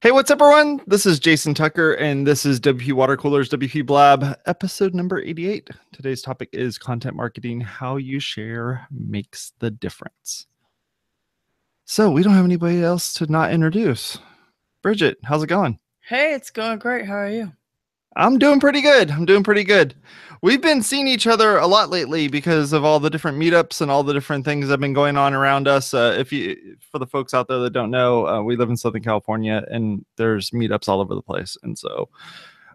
Hey, what's up, everyone? This is Jason Tucker, and this is WPwatercooler's WPblab episode number 88. Today's topic is content marketing. How you share makes the difference. So we don't have anybody else to not introduce. Bridget, how's it going? Hey, it's going great. How are you? I'm doing pretty good. We've been seeing each other a lot lately because of all the different meetups and all the different things that have been going on around us. For the folks out there that don't know, we live in Southern California and there's meetups all over the place. And so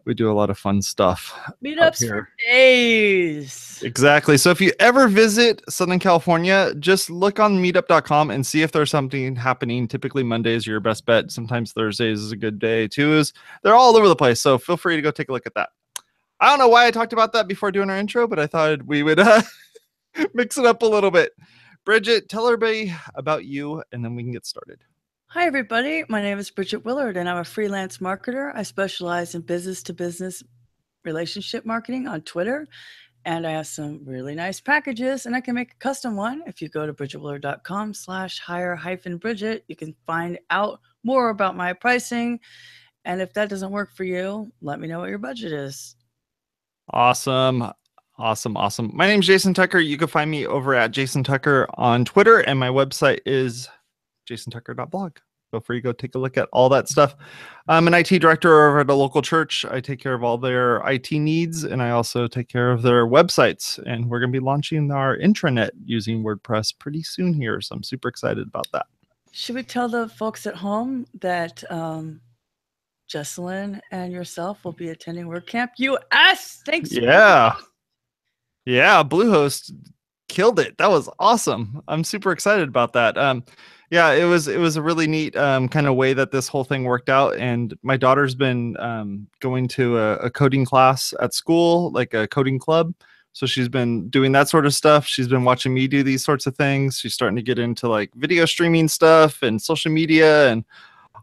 we do a lot of fun stuff up Meetups for here. days. Exactly. So if you ever visit Southern California, just look on meetup.com and see if there's something happening. Typically Mondays are your best bet. Sometimes Thursdays is a good day too. They're all over the place. So feel free to go take a look at that. I don't know why I talked about that before doing our intro, but I thought we would mix it up a little bit. Bridget, tell everybody about you and then we can get started. Hi, everybody. My name is Bridget Willard, and I'm a freelance marketer. I specialize in business-to-business relationship marketing on Twitter, and I have some really nice packages, and I can make a custom one. If you go to bridgetwillard.com/hire-bridget, you can find out more about my pricing. And if that doesn't work for you, let me know what your budget is. Awesome. My name's Jason Tucker. You can find me over at Jason Tucker on Twitter, and my website is jasontucker.blog. Feel free to go take a look at all that stuff. I'm an IT director over at a local church. I take care of all their IT needs, and I also take care of their websites. And we're going to be launching our intranet using WordPress pretty soon here. So I'm super excited about that. Should we tell the folks at home that Jesselyn and yourself will be attending WordCamp US? Thanks. Yeah. Yeah, Bluehost killed it. That was awesome. I'm super excited about that. Yeah, it was a really neat kind of way that this whole thing worked out. And my daughter's been going to a coding class at school, like a coding club. So she's been doing that sort of stuff. She's been watching me do these sorts of things. She's starting to get into like video streaming stuff and social media and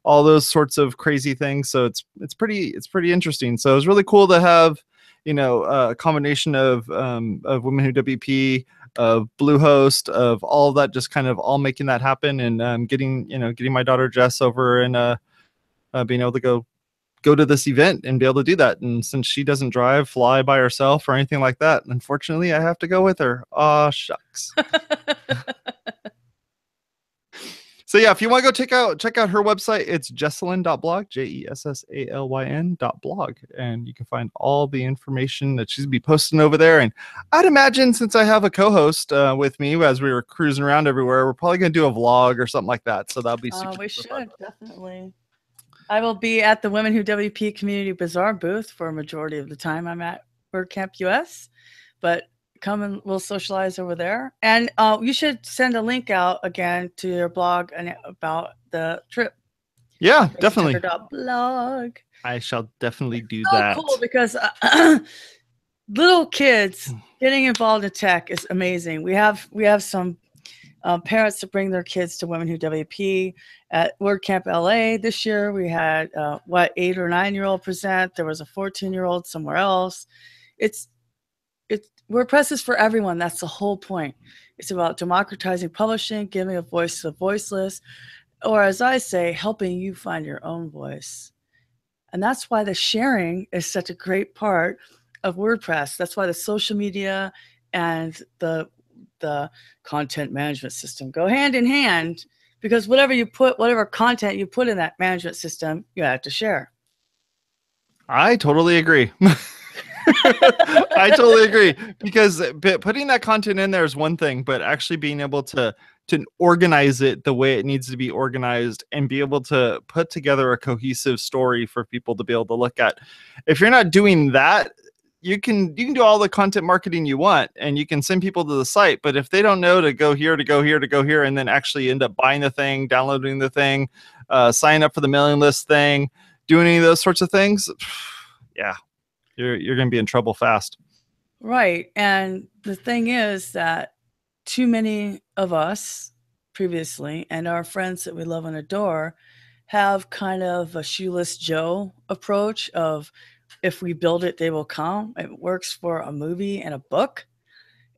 all those sorts of crazy things. So it's pretty interesting. So it was really cool to have, a combination of WomenWhoWP, of Bluehost, of all of that, just kind of all making that happen, and getting my daughter Jess over and being able to go to this event and be able to do that. And since she doesn't fly by herself or anything like that, unfortunately, I have to go with her. Aw, shucks. So yeah, if you want to go check out her website, it's jessalyn.blog, JESSALYN.blog, and you can find all the information that she's be posting over there. And I'd imagine, since I have a co-host with me as we were cruising around everywhere, we're probably going to do a vlog or something like that. So that'll be super. We should fun. Definitely. I will be at the WomenWhoWP Community Bazaar booth for a majority of the time I'm at WordCamp US, but come and we'll socialize over there. And you should send a link out again to your blog and about the trip. Yeah, definitely. Blog. I shall definitely do so that. Cool, because little kids getting involved in tech is amazing. We have some parents to bring their kids to WomenWhoWP at WordCamp LA. This year we had 8 or 9-year-old present. There was a 14-year-old somewhere else. It's WordPress is for everyone. That's the whole point. It's about democratizing publishing, giving a voice to the voiceless, or as I say, helping you find your own voice. And that's why the sharing is such a great part of WordPress. That's why the social media and the content management system go hand in hand, because whatever content you put in that management system, you have to share. I totally agree. I totally agree, because putting that content in there is one thing, but actually being able to organize it the way it needs to be organized and be able to put together a cohesive story for people to be able to look at. If you're not doing that, you can do all the content marketing you want and you can send people to the site, but if they don't know to go here, and then actually end up buying the thing, downloading the thing, sign up for the mailing list thing, doing any of those sorts of things, yeah, you're going to be in trouble fast. Right. And the thing is that too many of us previously and our friends that we love and adore have kind of a shoeless Joe approach of, if we build it, they will come. It works for a movie and a book.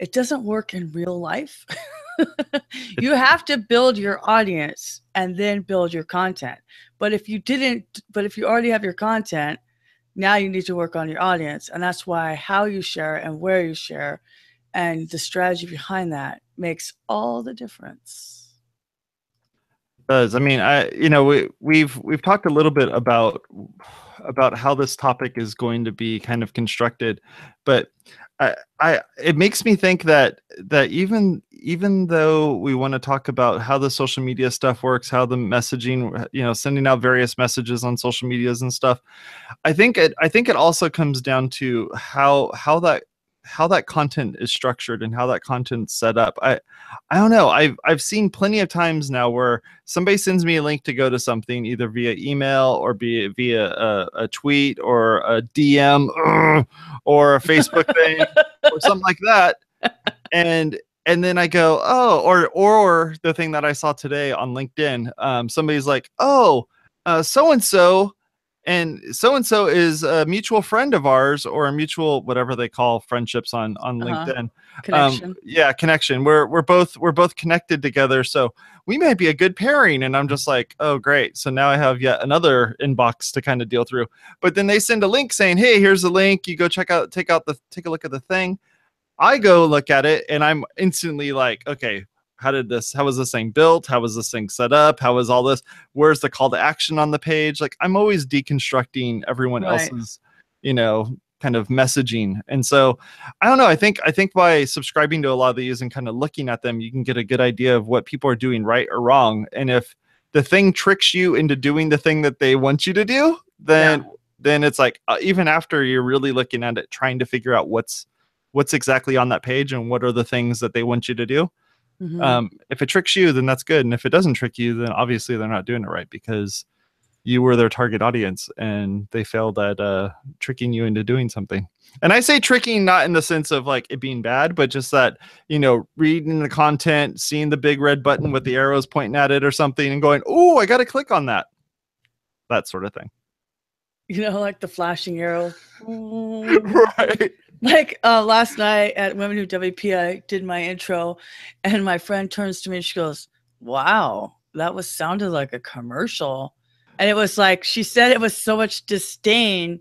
it doesn't work in real life. You have to build your audience and then build your content. But if you already have your content, now you need to work on your audience. And that's why how you share and where you share and the strategy behind that makes all the difference. It does. I mean, we've talked a little bit about how this topic is going to be kind of constructed, but it makes me think that even though we want to talk about how the social media stuff works, how the messaging, sending out various messages on social medias and stuff, I think it also comes down to how that content is structured and how that content's set up. I don't know. I've seen plenty of times now where somebody sends me a link to go to something either via email or via a tweet or a DM or a Facebook thing or something like that. And then I go, oh, or the thing that I saw today on LinkedIn, somebody's like, oh, so-and-so is a mutual friend of ours, or a mutual, whatever they call friendships on LinkedIn. Connection. Connection. We're both connected together, so we might be a good pairing. And I'm just like, oh, great. So now I have yet another inbox to kind of deal through. But then they send a link saying, hey, here's the link. You go take a look at the thing. I go look at it and I'm instantly like, okay, how was this thing built? How was this thing set up? How was all this? Where's the call to action on the page? Like, I'm always deconstructing everyone else's, kind of messaging. And so I don't know. I think by subscribing to a lot of these and kind of looking at them, you can get a good idea of what people are doing right or wrong. And if the thing tricks you into doing the thing that they want you to do, then it's like, even after you're really looking at it, trying to figure out what's exactly on that page and what are the things that they want you to do. Mm-hmm. If it tricks you, then that's good. And if it doesn't trick you, then obviously they're not doing it right, because you were their target audience and they failed at tricking you into doing something. And I say tricking not in the sense of like it being bad, but just that, reading the content, seeing the big red button with the arrows pointing at it or something and going, oh, I got to click on that sort of thing. Like the flashing arrow. Right. Like last night at WomenWhoWP, I did my intro and my friend turns to me and she goes, wow, that sounded like a commercial. And it was like, she said it was so much disdain.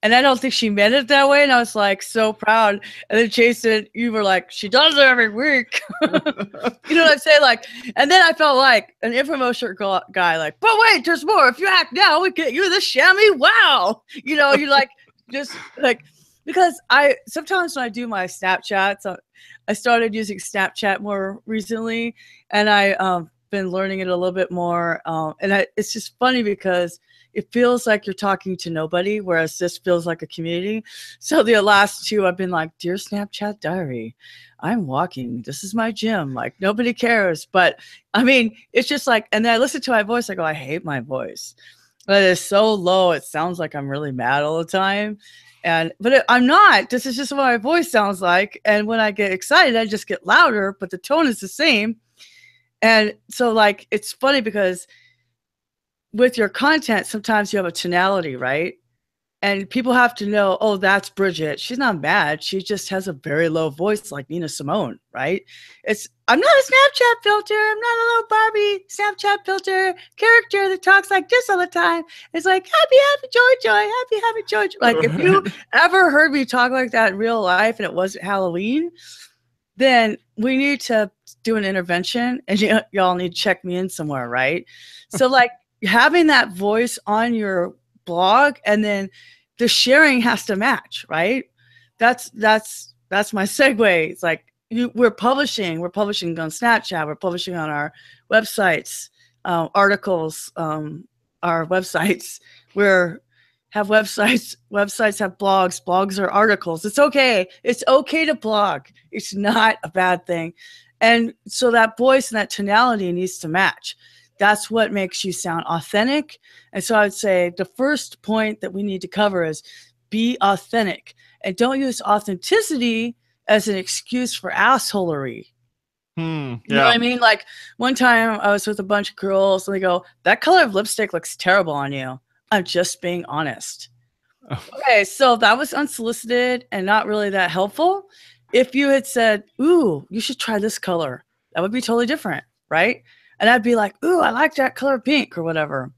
And I don't think she meant it that way. And I was like, so proud. And then Jason, you were like, she does it every week. You know what I'm saying? Like, and then I felt like an infomercial guy, like, but wait, there's more. If you act now, we get you the chamois. Wow. You like, just like, because sometimes when I do my Snapchats, I started using Snapchat more recently, and I been learning it a little bit more. And it's just funny because it feels like you're talking to nobody, whereas this feels like a community. So the last two, I've been like, dear Snapchat diary, I'm walking. This is my gym. Like, nobody cares. But I mean, it's just like, and then I listen to my voice. I go, I hate my voice. But it's so low. It sounds like I'm really mad all the time. But I'm not. This is just what my voice sounds like. And when I get excited, I just get louder, but the tone is the same. And so, like, it's funny because with your content, sometimes you have a tonality, right? And people have to know, oh, that's Bridget. She's not mad. She just has a very low voice like Nina Simone, right? I'm not a Snapchat filter. I'm not a little Barbie Snapchat filter character that talks like this all the time. It's like, happy, happy, joy, joy, happy, happy, joy, joy. Like, if you ever heard me talk like that in real life and it wasn't Halloween, then we need to do an intervention, and y'all need to check me in somewhere, right? So, like, having that voice on your blog, and then the sharing has to match, right? That's my segue. It's like we're publishing on Snapchat, we're publishing on our websites, articles, our websites. Have websites have blogs are articles. It's okay to blog. It's not a bad thing. And so that voice and that tonality needs to match. That's what makes you sound authentic. And so I would say the first point that we need to cover is be authentic, and don't use authenticity as an excuse for assholery. You know what I mean? Like, one time I was with a bunch of girls and they go, that color of lipstick looks terrible on you. I'm just being honest. Okay, so that was unsolicited and not really that helpful. if you had said, ooh, you should try this color, that would be totally different, right? And I'd be like, ooh, I like that color pink or whatever.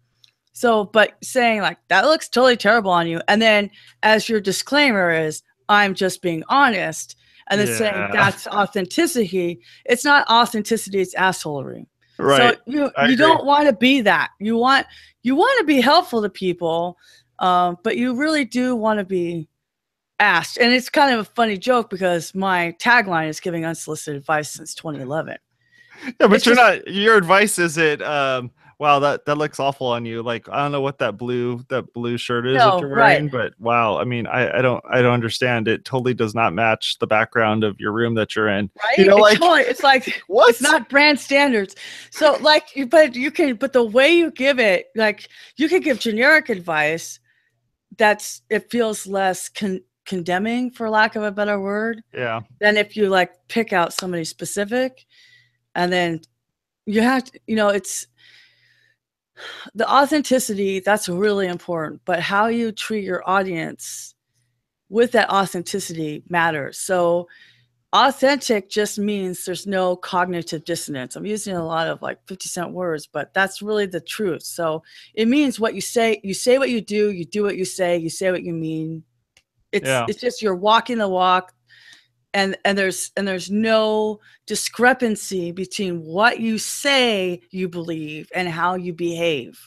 So, but saying like, that looks totally terrible on you. And then as your disclaimer is, I'm just being honest. And then saying that's authenticity. It's not authenticity, it's assholery. Right. So you don't want to be that. You want to be helpful to people, but you really do want to be asked. And it's kind of a funny joke because my tagline is giving unsolicited advice since 2011. Yeah, but your advice is it, wow, that looks awful on you. Like, I don't know what that blue shirt is that you're wearing, but wow, I mean, I don't understand. It totally does not match the background of your room that you're in. Right? You know, like, it's like, what? It's not brand standards. So like, but the way you give it, like you can give generic advice it feels less condemning, for lack of a better word. Yeah. Than if you like pick out somebody specific. And then you have to, it's the authenticity, that's really important, but how you treat your audience with that authenticity matters. So authentic just means there's no cognitive dissonance. I'm using a lot of like 50-cent words, but that's really the truth. So it means what you say what you do what you say what you mean. It's just you're walking the walk. And there's no discrepancy between what you say you believe and how you behave.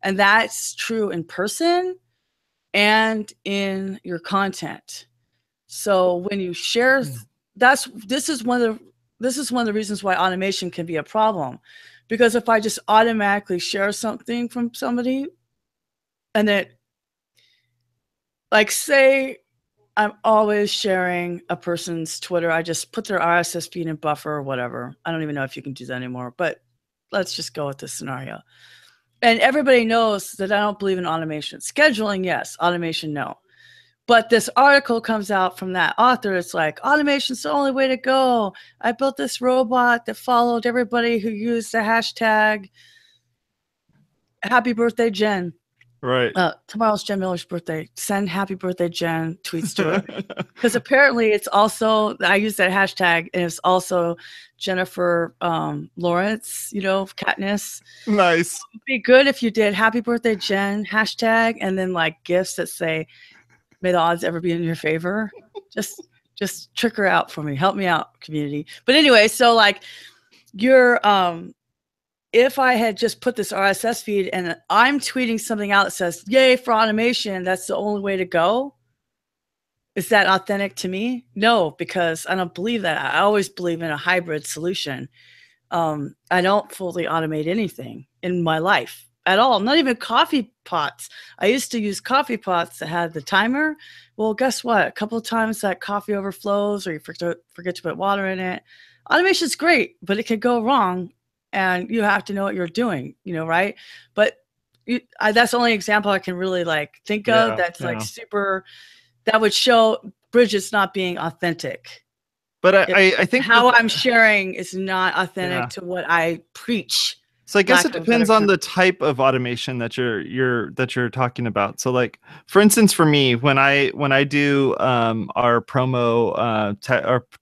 And that's true in person and in your content. So when you share, this is one of the reasons why automation can be a problem. Because if I just automatically share something from somebody and it, like, say, I'm always sharing a person's Twitter. I just put their RSS feed in buffer or whatever. I don't even know if you can do that anymore, but let's just go with this scenario. And everybody knows that I don't believe in automation. Scheduling, yes. Automation, no. But this article comes out from that author. It's like, automation's the only way to go. I built this robot that followed everybody who used the hashtag Happy Birthday, Jen. Right. Tomorrow's Jen Miller's birthday. Send happy birthday, Jen tweets to her. Because apparently it's also, I use that hashtag, and it's also Jennifer Lawrence, Katniss. Nice. It'd be good if you did happy birthday, Jen hashtag, and then like gifts that say, may the odds ever be in your favor. Just trick her out for me. Help me out, community. But anyway, so like you're, if I had just put this RSS feed and I'm tweeting something out that says, yay for automation, that's the only way to go. Is that authentic to me? No, because I don't believe that. I always believe in a hybrid solution. I don't fully automate anything in my life at all. Not even coffee pots. I used to use coffee pots that had the timer. Well, guess what? A couple of times that coffee overflows or you forget to put water in it. Automation is great, but it could go wrong. And you have to know what you're doing, right? But that's the only example I can really like think of that's like super, that would show Bridget's not being authentic. But I think how I'm sharing is not authentic to what I preach. So I guess it depends on the type of automation that you're talking about. So like, for instance, for me, when I do our promo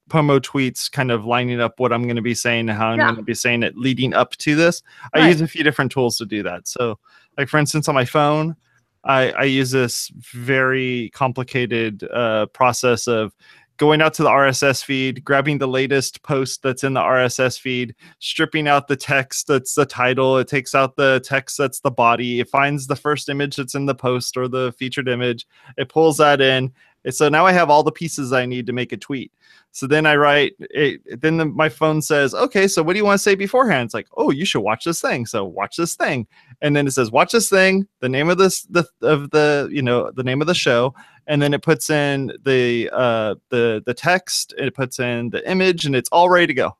tweets, kind of lining up what I'm going to be saying and how I'm going to be saying it leading up to this, I use a few different tools to do that. So like, for instance, on my phone, I use this very complicated process of going out to the RSS feed, grabbing the latest post that's in the RSS feed, stripping out the text that's the title. It takes out the text that's the body. It finds the first image that's in the post or the featured image. It pulls that in. So now I have all the pieces I need to make a tweet. So then I write it. Then my phone says, okay, so what do you want to say beforehand? It's like, oh, you should watch this thing. So watch this thing. And then it says, watch this thing, the name of the name of the show. And then it puts in the text, it puts in the image, and it's all ready to go.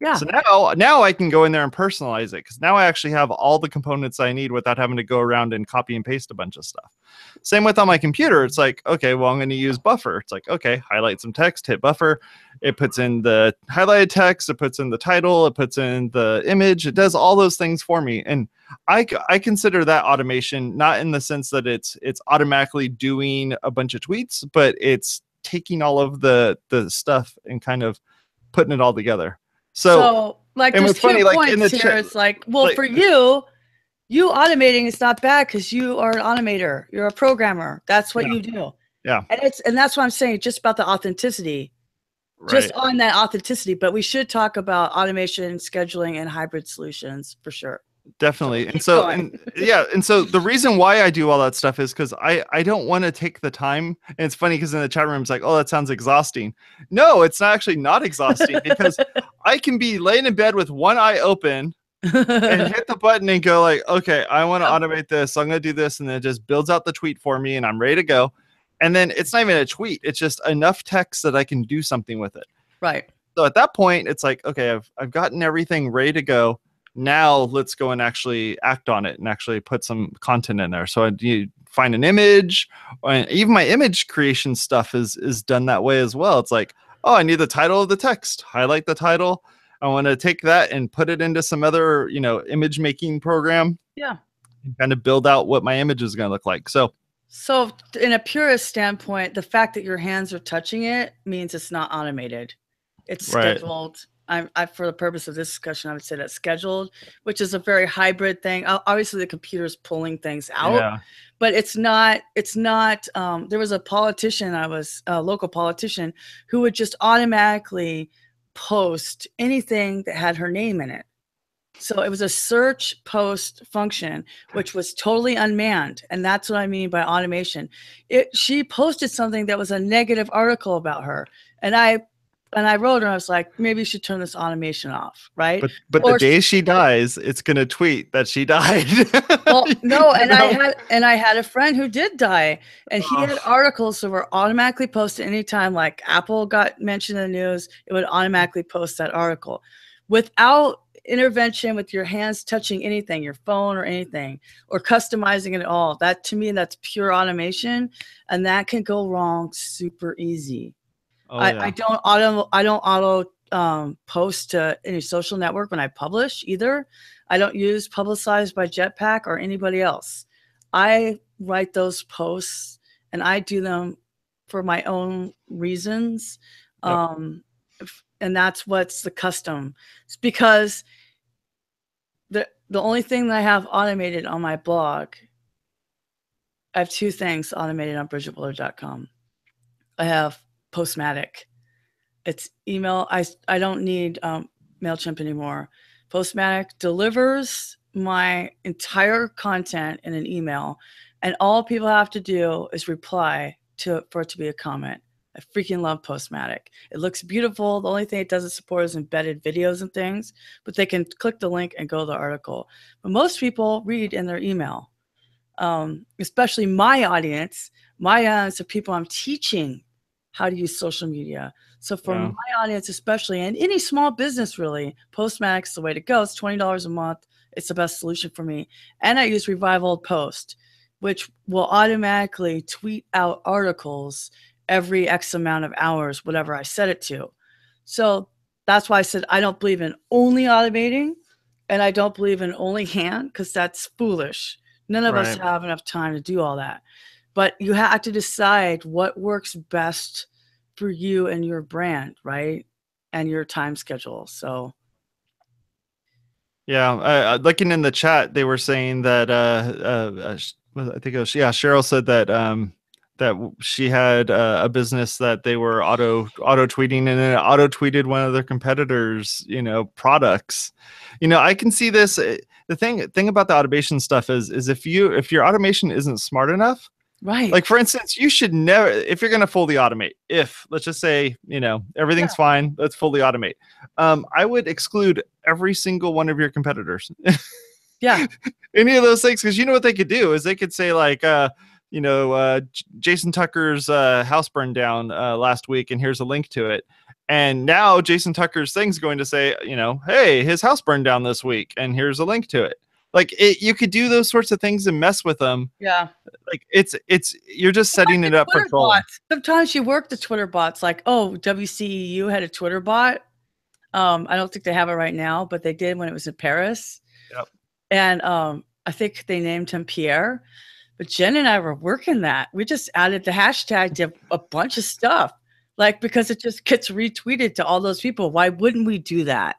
Yeah. So now I can go in there and personalize it, because now I actually have all the components I need without having to go around and copy and paste a bunch of stuff. Same with on my computer. It's like, okay, well, I'm going to use buffer. It's like, okay, highlight some text, hit buffer. It puts in the highlighted text. It puts in the title. It puts in the image. It does all those things for me. And I consider that automation, not in the sense that it's automatically doing a bunch of tweets, but it's taking all of the stuff and kind of putting it all together. So like, and there's what's funny, 2 like in points the here. It's like, well, like, for you automating is not bad because you are an automator. You're a programmer. That's what you do. Yeah. And that's what I'm saying, just about the authenticity. Just on that authenticity. But we should talk about automation, scheduling, and hybrid solutions for sure. Definitely. And so the reason why I do all that stuff is because I don't want to take the time. And it's funny because in the chat room it's like, oh, that sounds exhausting. No, it's not actually not exhausting because I can be laying in bed with one eye open and hit the button and go like, okay, I want to automate this. So I'm going to do this. And then it just builds out the tweet for me and I'm ready to go. And then it's not even a tweet. It's just enough text that I can do something with it. Right. So at that point, it's like, okay, I've gotten everything ready to go. Now let's go and actually act on it and actually put some content in there. So you find an image, or even my image creation stuff is done that way as well. It's like, oh, I need the title of the text, highlight the title. I want to take that and put it into some other, image making program. Yeah. And kind of build out what my image is going to look like. So in a purist standpoint, the fact that your hands are touching it means it's not automated. It's scheduled. For the purpose of this discussion, I would say that's scheduled, which is a very hybrid thing. Obviously, the computer's pulling things out, but it's not. There was a politician, a local politician, who would just automatically post anything that had her name in it. So it was a search post function, which was totally unmanned. And that's what I mean by automation. She posted something that was a negative article about her. And I wrote her, I was like, maybe you should turn this automation off, right? But the day she dies, it's going to tweet that she died. Well, no, and I had a friend who did die, and he had articles that were automatically posted anytime, like Apple got mentioned in the news, it would automatically post that article without intervention, with your hands touching anything, your phone or anything, or customizing it at all. That, to me, that's pure automation, and that can go wrong super easy. I don't auto post to any social network when I publish either. I don't use Publicized by Jetpack or anybody else. I write those posts and I do them for my own reasons. And that's what's the custom. It's because the only thing that I have automated on my blog, I have 2 things automated on bridgetbuller.com. I have Postmatic. It's email. I don't need MailChimp anymore. Postmatic delivers my entire content in an email, and all people have to do is reply for it to be a comment. I freaking love Postmatic. It looks beautiful. The only thing it doesn't support is embedded videos and things, but they can click the link and go to the article. But most people read in their email, especially my audience. My audience are people I'm teaching how to use social media. So for my audience, especially, and any small business, really, Postmatic's the way to go. It's $20 a month. It's the best solution for me. And I use Revival Post, which will automatically tweet out articles every X amount of hours, whatever I set it to. So that's why I said I don't believe in only automating, and I don't believe in only hand, because that's foolish. None of us have enough time to do all that. But you have to decide what works best for you and your brand, right? And your time schedule. So, yeah, looking in the chat, they were saying that I think it was Cheryl said that that she had a business that they were auto tweeting, and then it auto tweeted one of their competitors, products. I can see this. The thing about the automation stuff is if your automation isn't smart enough. Right. Like, for instance, you should never, if you're going to fully automate, let's just say, everything's fine, let's fully automate. I would exclude every single one of your competitors. Yeah. Any of those things, because what they could do is they could say like, Jason Tucker's house burned down last week, and here's a link to it. And now Jason Tucker's thing's going to say, hey, his house burned down this week, and here's a link to it. Like, you could do those sorts of things and mess with them. Yeah. Like, you're just setting it up for troll. Sometimes you work the Twitter bots. Like, WCEU had a Twitter bot. I don't think they have it right now, but they did when it was in Paris. Yep. And I think they named him Pierre. But Jen and I were working that. We just added the hashtag to a bunch of stuff. like, because it just gets retweeted to all those people. Why wouldn't we do that?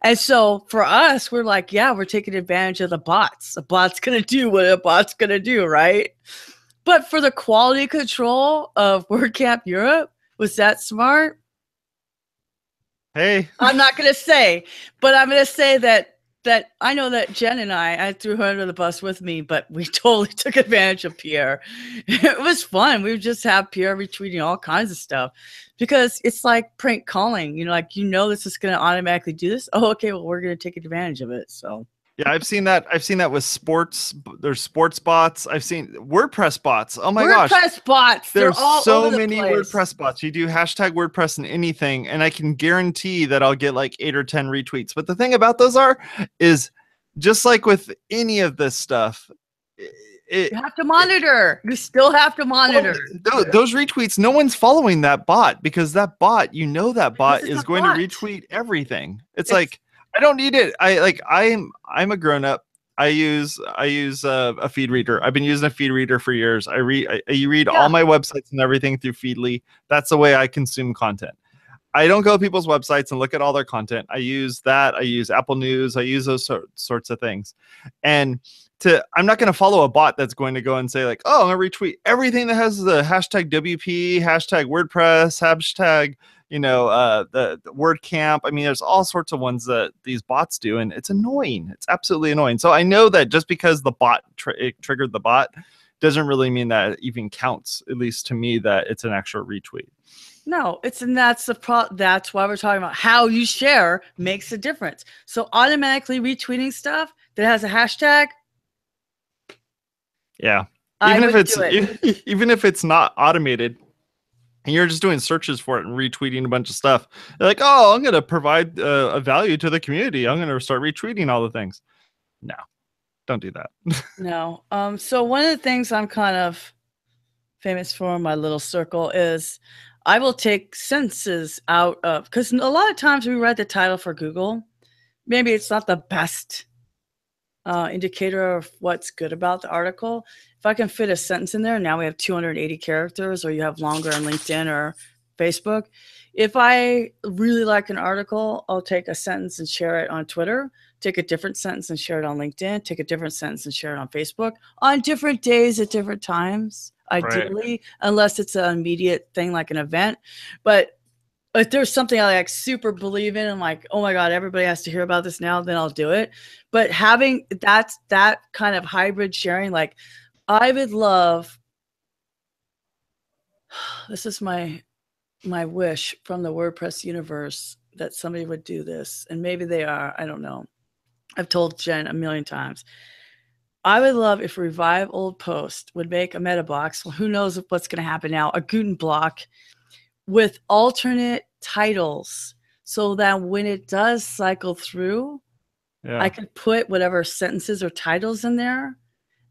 And so for us, we're like, yeah, we're taking advantage of the bots. A bot's going to do what a bot's going to do, right? But for the quality control of WordCamp Europe, was that smart? Hey, I'm not going to say, but I'm going to say that I know that Jen and I threw her under the bus with me, but we totally took advantage of Pierre. It was fun. We would just have Pierre retweeting all kinds of stuff because it's like prank calling, like, this is going to automatically do this. Oh, okay. Well, we're going to take advantage of it. So yeah, I've seen that. I've seen that with sports. There's sports bots. I've seen WordPress bots. Oh my gosh. WordPress bots. There's all so over the many place. WordPress bots. You do hashtag WordPress in anything, and I can guarantee that I'll get like 8 or 10 retweets. But the thing about those is just like with any of this stuff, you have to monitor. You still have to monitor. Well, those retweets, no one's following that bot because that bot, that bot is going to retweet everything. It's like, I don't need it. I'm a grown up. I use a feed reader. I've been using a feed reader for years. I read all my websites and everything through Feedly. That's the way I consume content. I don't go to people's websites and look at all their content. I use that. I use Apple News. I use those sorts of things. And I'm not going to follow a bot that's going to go and say like, oh, I'm going to retweet everything that has the hashtag WP, hashtag WordPress, hashtag, the WordCamp. I mean, there's all sorts of ones that these bots do, and it's annoying. It's absolutely annoying. So I know that just because the bot triggered the bot doesn't really mean that it even counts, at least to me, that it's an actual retweet. No, that's that's why we're talking about how you share makes a difference. So automatically retweeting stuff that has a hashtag. Yeah. Even if it's not automated and you're just doing searches for it and retweeting a bunch of stuff, you're like, oh, I'm going to provide a value to the community. I'm going to start retweeting all the things. No, don't do that. No. So one of the things I'm kind of famous for in my little circle is I will take sentences out of, because a lot of times we write the title for Google. Maybe it's not the best indicator of what's good about the article. If I can fit a sentence in there, now we have 280 characters, or you have longer on LinkedIn or Facebook. If I really like an article, I'll take a sentence and share it on Twitter, take a different sentence and share it on LinkedIn, take a different sentence and share it on Facebook on different days at different times, ideally, unless it's an immediate thing like an event. But if there's something I like super believe in and like, oh my God, everybody has to hear about this now, then I'll do it. But having that kind of hybrid sharing, like I would love, this is my wish from the WordPress universe, that somebody would do this. And maybe they are, I don't know. I've told Jen a million times. I would love if Revive Old Post would make a meta box. Well, who knows what's going to happen now? A Guten block with alternate titles so that when it does cycle through, I could put whatever sentences or titles in there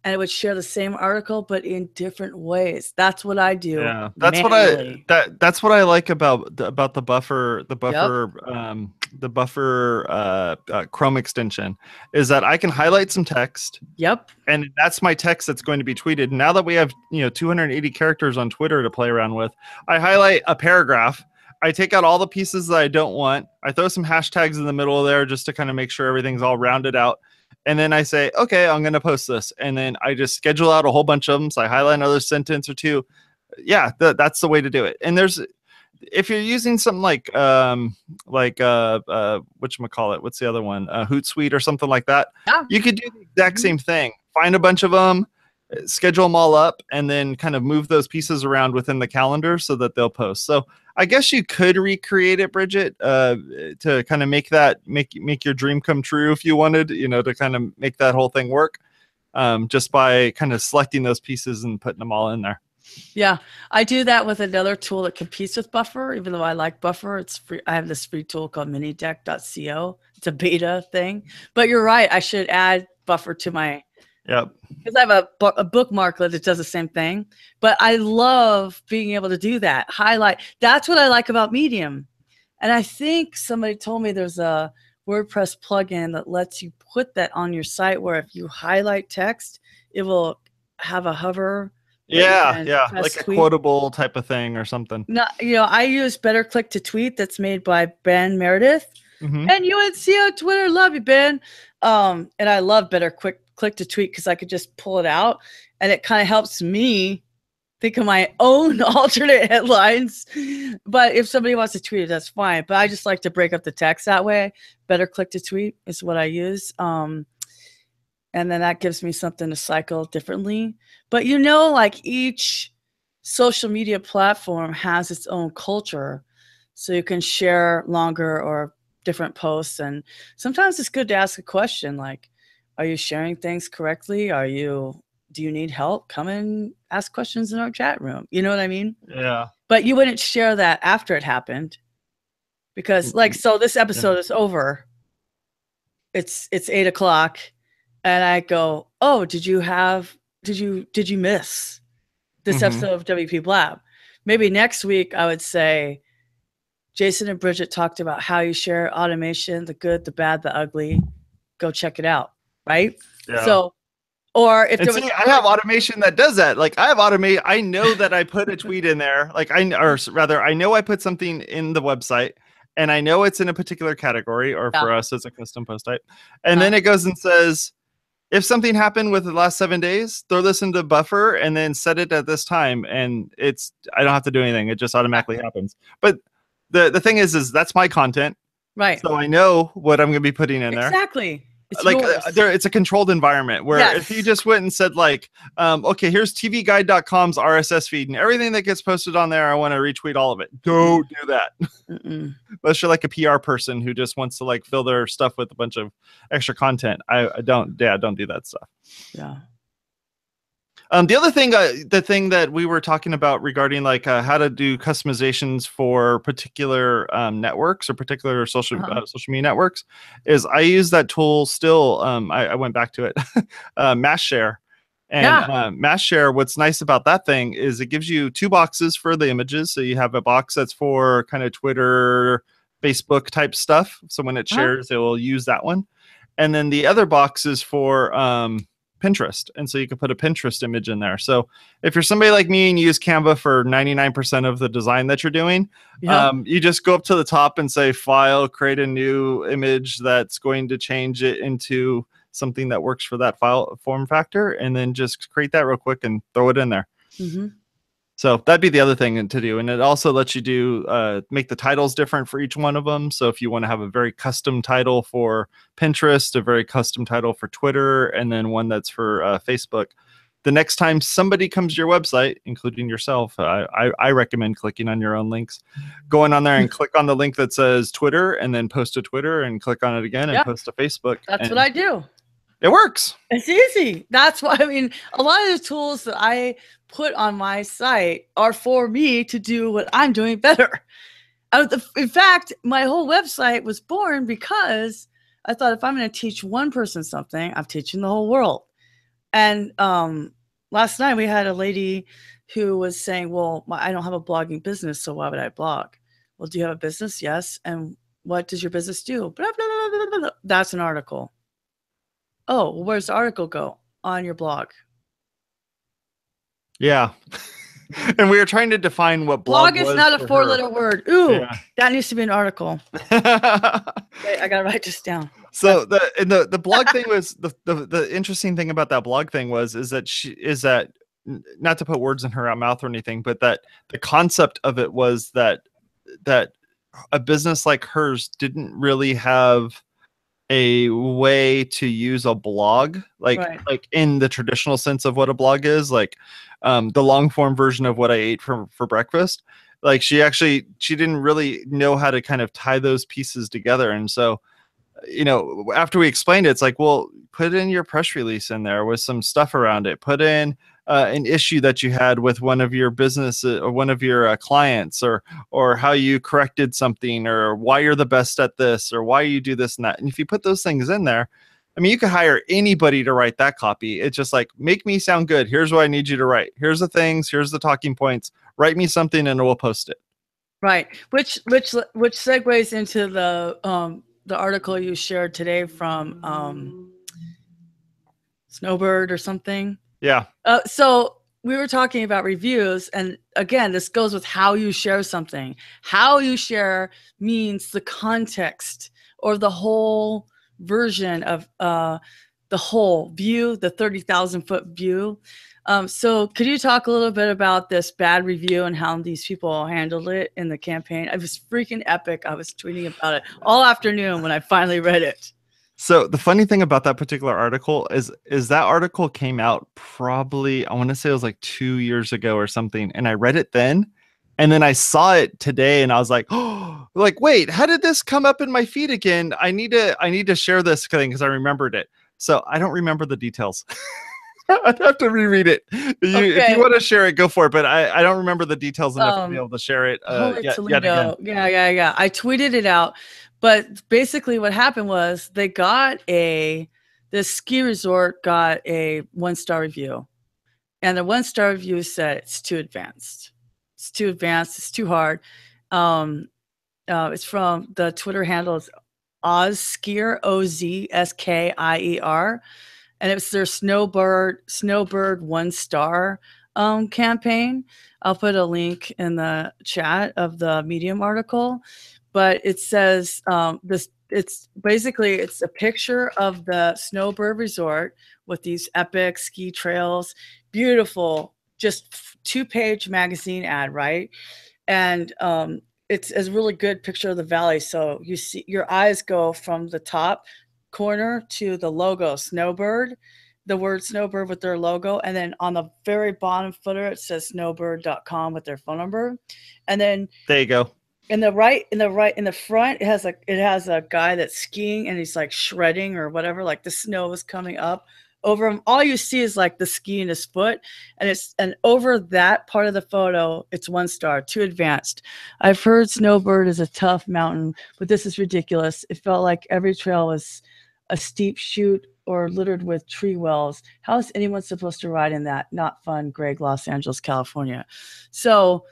and it would share the same article, but in different ways. That's what I do. Yeah, that's manually. That's what I like about the buffer, the buffer Chrome extension, is that I can highlight some text. Yep. And that's my text that's going to be tweeted. Now that we have 280 characters on Twitter to play around with, I highlight a paragraph. I take out all the pieces that I don't want. I throw some hashtags in the middle of there just to kind of make sure everything's all rounded out. And then I say, okay, I'm going to post this. And then I just schedule out a whole bunch of them. So I highlight another sentence or two. Yeah, that's the way to do it. And if you're using something like whatchamacallit, what's the other one? Hootsuite or something like that. Yeah. You could do the exact same thing. Find a bunch of them, schedule them all up, and then kind of move those pieces around within the calendar so that they'll post. So I guess you could recreate it, Bridget, to kind of make your dream come true if you wanted, to kind of make that whole thing work, just by kind of selecting those pieces and putting them all in there. Yeah, I do that with another tool that competes with Buffer. Even though I like Buffer, it's free. I have this free tool called minideck.co. It's a beta thing. But you're right. I should add Buffer to my. Yep. Because I have a bookmarklet that does the same thing. But I love being able to do that. Highlight. That's what I like about Medium. And I think somebody told me there's a WordPress plugin that lets you put that on your site where if you highlight text, it will have a hover that you Yeah, can yeah, press like a tweet. quotable type of thing or something. No, I use Better Click to Tweet that's made by Ben Meredith. Mm-hmm. And UNC on Twitter, love you, Ben. And I love Better Click to Tweet because I could just pull it out, and it kind of helps me think of my own alternate headlines. But if somebody wants to tweet it, that's fine. But I just like to break up the text that way. Better Click to Tweet is what I use. And then that gives me something to cycle differently. But like each social media platform has its own culture. So you can share longer or different posts. And sometimes it's good to ask a question like, are you sharing things correctly? Do you need help? Come and ask questions in our chat room. You know what I mean? Yeah. But you wouldn't share that after it happened. Because so this episode is over. It's 8 o'clock. And I go, oh, did you miss this episode of WPblab? Maybe next week I would say, Jason and Bridget talked about how you share automation, the good, the bad, the ugly. Go check it out. Right. Yeah. So, or if there was, I have automation that does that. Like I have automate. I know that I put a tweet in there. Like I know I put something in the website, and I know it's in a particular category, or for us, it's a custom post type. And then it goes and says, if something happened with the last 7 days, throw this into buffer and then set it at this time. And I don't have to do anything. It just automatically happens. But the thing is that's my content. Right. So I know what I'm going to be putting in there. Exactly. It's like it's a controlled environment where if you just went and said like, okay, here's tvguide.com's RSS feed and everything that gets posted on there, I want to retweet all of it. Don't do that. Unless you're like a PR person who just wants to like fill their stuff with a bunch of extra content. I don't do that stuff. Yeah. The other thing, the thing that we were talking about regarding like how to do customizations for particular networks or particular social media networks is I use that tool still. I went back to it, Mass Share. And Mass Share, what's nice about that thing is it gives you 2 boxes for the images. So you have a box that's for kind of Twitter, Facebook type stuff. So when it shares, it will use that one. And then the other box is for Pinterest. And so you can put a Pinterest image in there. So if you're somebody like me and you use Canva for 99% of the design that you're doing, you just go up to the top and say file, create a new image that's going to change it into something that works for that file form factor, and then just create that real quick and throw it in there. So that'd be the other thing to do. And it also lets you do make the titles different for each one of them. So if you want to have a very custom title for Pinterest, a very custom title for Twitter, and then one that's for Facebook, the next time somebody comes to your website, including yourself, I recommend clicking on your own links, going on there and click on the link that says Twitter, and then post to Twitter and click on it again and post to Facebook. That's what I do. It works. It's easy. That's why, a lot of the tools that I put on my site are for me to do what I'm doing better. In fact, my whole website was born because I thought if I'm going to teach one person something, I'm teaching the whole world. And last night we had a lady who was saying, well, I don't have a blogging business, so why would I blog? Well, do you have a business? Yes. And what does your business do? Blah, blah, blah, blah, blah, blah. That's an article. Oh, well, where's the article go? On your blog. Yeah. And we were trying to define what blog is not a 4-letter word. Ooh, that needs to be an article. Wait, I gotta write this down. So the blog thing was the interesting thing about that blog thing is that not to put words in her mouth or anything, but that the concept of it was that a business like hers didn't really have a way to use a blog like in the traditional sense of what a blog is, like the long form version of what I ate for breakfast. Like she didn't really know how to kind of tie those pieces together. And so, after we explained it, it's like, well, put in your press release in there with some stuff around it. Put in an issue that you had with one of your business or one of your clients, or how you corrected something, or why you're the best at this, or why you do this and that. And if you put those things in there, you could hire anybody to write that copy. It's just like, make me sound good. Here's what I need you to write. Here's the things. Here's the talking points. Write me something and we'll post it. Right. Which segues into the article you shared today from Snowbird or something. Yeah. So we were talking about reviews, and again, this goes with how you share something. How you share means the context or the whole version of the whole view, the 30,000 foot view. So could you talk a little bit about this bad review and how these people handled it in the campaign? It was freaking epic. I was tweeting about it all afternoon when I finally read it. So the funny thing about that particular article is that article came out probably, I want to say it was like 2 years ago or something. And I read it then, and then I saw it today and I was like, oh, like, wait, how did this come up in my feed again? I need to share this thing because I remembered it. So I don't remember the details. I'd have to reread it. If you want to share it, go for it. But I don't remember the details enough to be able to share it yet again. Yeah. I tweeted it out. But basically what happened was this ski resort got a 1-star review. And the 1-star review said it's too advanced. It's too advanced. It's too hard. It's from the Twitter handle is Ozskier, Ozskier. And it was their Snowbird 1-star campaign. I'll put a link in the chat of the Medium article. But it says it's a picture of the Snowbird Resort with these epic ski trails, beautiful, just 2-page magazine ad, right? And it's a really good picture of the valley. So you see, your eyes go from the top corner to the logo Snowbird, the word Snowbird with their logo, and then on the very bottom footer it says snowbird.com with their phone number, and then there you go. In the front, it has a guy that's skiing and he's like shredding or whatever, like the snow is coming up over him. All you see is like the ski in his foot, and over that part of the photo, it's 1-star, too advanced. I've heard Snowbird is a tough mountain, but this is ridiculous. It felt like every trail was a steep chute or littered with tree wells. How is anyone supposed to ride in that? Not fun, Greg, Los Angeles, California. So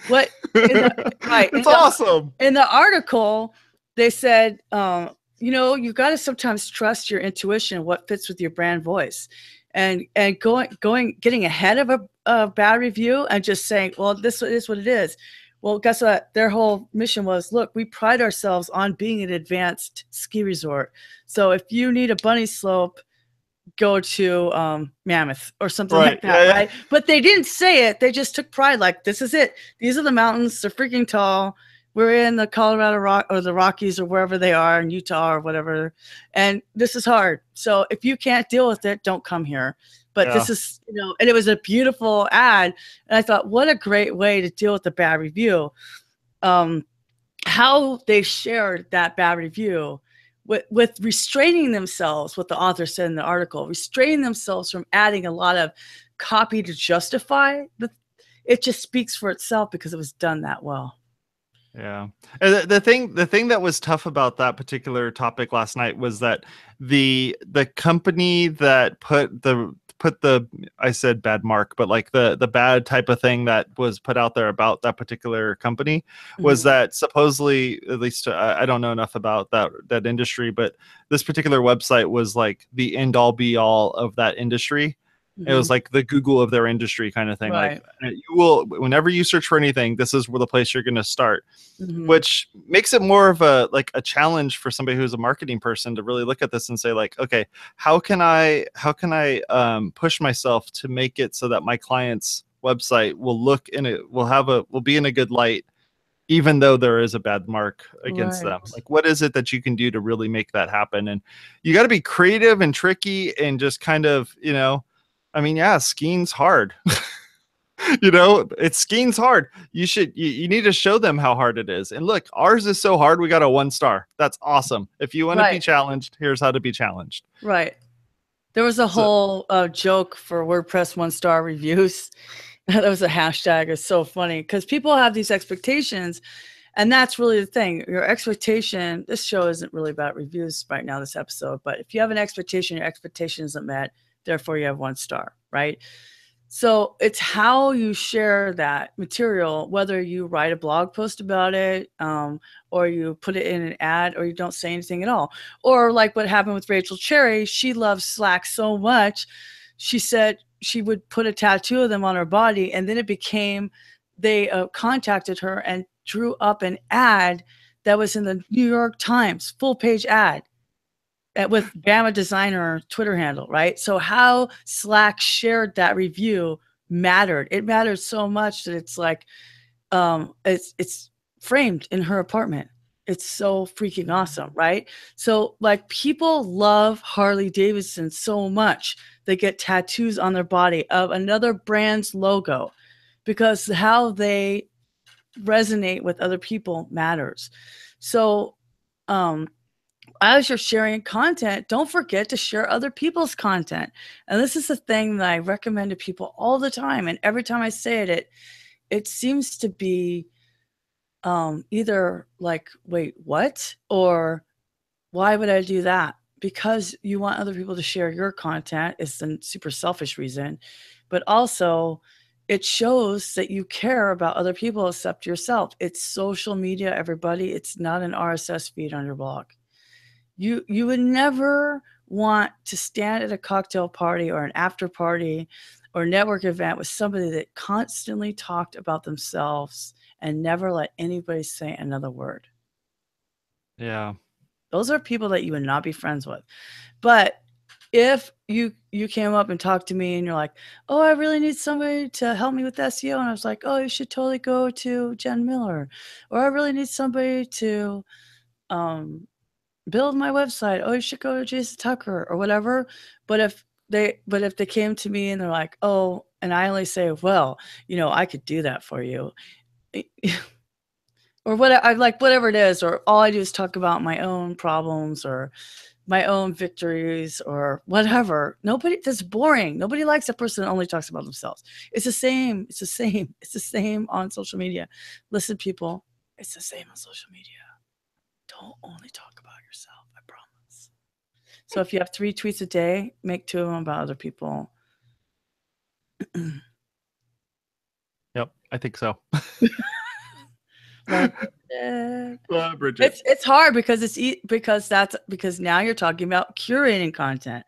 what? It's awesome. In the article, they said, you've got to sometimes trust your intuition, what fits with your brand voice, and getting ahead of a bad review and just saying, well, this is what it is. Well, guess what? Their whole mission was, look, we pride ourselves on being an advanced ski resort. So if you need a bunny slope, go to Mammoth or something like that, right? But they didn't say it. They just took pride. Like, this is it. These are the mountains. They're freaking tall. We're in the Colorado or the Rockies or wherever they are in Utah or whatever. And this is hard. So if you can't deal with it, don't come here. But this is, and it was a beautiful ad. And I thought, what a great way to deal with the bad review. How they shared that bad review with restraining themselves, what the author said in the article, restraining themselves from adding a lot of copy to justify it just speaks for itself because it was done that well. Yeah. And the thing that was tough about that particular topic last night was that the company that put the I said bad mark, but like the bad type of thing that was put out there about that particular company was that supposedly, at least I don't know enough about that industry, but this particular website was like the end all be all of that industry. It was like the Google of their industry kind of thing. Right. Like you will, whenever you search for anything, this is where the place you're going to start, which makes it more of a challenge for somebody who's a marketing person to really look at this and say like, okay, how can I push myself to make it so that my client's website will be in a good light, even though there is a bad mark against them. Like, what is it that you can do to really make that happen? And you got to be creative and tricky and just kind of, I mean, yeah, skiing's hard. Skiing's hard. You need to show them how hard it is. And look, ours is so hard. We got a 1-star. That's awesome. If you want to be challenged, here's how to be challenged. Right. There was a whole joke for WordPress 1-star reviews. That was a hashtag. It's so funny because people have these expectations. And that's really the thing. Your expectation, this show isn't really about reviews right now, this episode. But if you have an expectation, your expectation isn't met. Therefore, you have 1-star, right? So it's how you share that material, whether you write a blog post about it, or you put it in an ad, or you don't say anything at all. Or like what happened with Rachel Cherry, she loves Slack so much she said she would put a tattoo of them on her body, and then it became, they contacted her and drew up an ad that was in the New York Times, full page ad with Bama Designer Twitter handle, right? So how Slack shared that review mattered. It mattered so much that it's like, it's framed in her apartment. It's so freaking awesome, right? So like people love Harley Davidson so much, they get tattoos on their body of another brand's logo because how they resonate with other people matters. So as you're sharing content, don't forget to share other people's content. And this is the thing that I recommend to people all the time. And every time I say it, it seems to be either like, wait, what? Or why would I do that? Because you want other people to share your content is the super selfish reason. But also it shows that you care about other people except yourself. It's social media, everybody. It's not an RSS feed on your blog. You would never want to stand at a cocktail party or an after party or network event with somebody that constantly talked about themselves and never let anybody say another word. Yeah. Those are people that you would not be friends with. But if you came up and talked to me and you're like, oh, I really need somebody to help me with SEO. And I was like, oh, you should totally go to Jen Miller. Or I really need somebody to build my website. Oh, you should go to Jason Tucker or whatever. But if they came to me and they're like, oh, and I only say, well, I could do that for you. Or whatever it is, or all I do is talk about my own problems or my own victories or whatever. That's boring. Nobody likes a person that only talks about themselves. It's the same. It's the same. It's the same on social media. Listen, people, it's the same on social media. Don't only talk about yourself, I promise. So if you have 3 tweets a day, make 2 of them about other people. Yep, I think so. Bridget. It's hard because because now you're talking about curating content.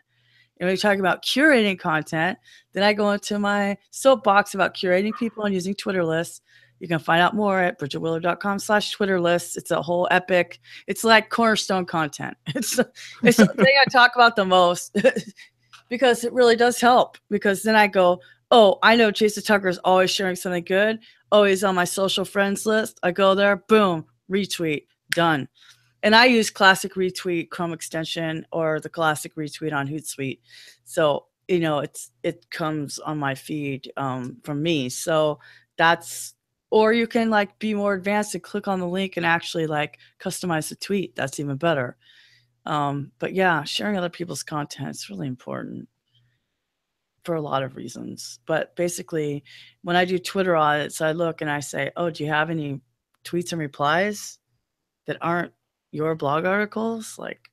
And when you're talking about curating content, then I go into my soapbox about curating people and using Twitter lists. You can find out more at bridgetwiller.com/Twitter lists. It's a whole epic. It's like cornerstone content. It's the thing I talk about the most because it really does help. Because then I go, oh, I know Jason Tucker is always sharing something good. Oh, he's on my social friends list. I go there, boom, retweet, done. And I use Classic Retweet Chrome extension or the Classic Retweet on Hootsuite. So, it comes on my feed from me. So that's, or you can like be more advanced and click on the link and actually like customize the tweet. That's even better. But yeah, sharing other people's content is really important for a lot of reasons. But basically, when I do Twitter audits, I look and I say, oh, do you have any tweets and replies that aren't your blog articles? Like,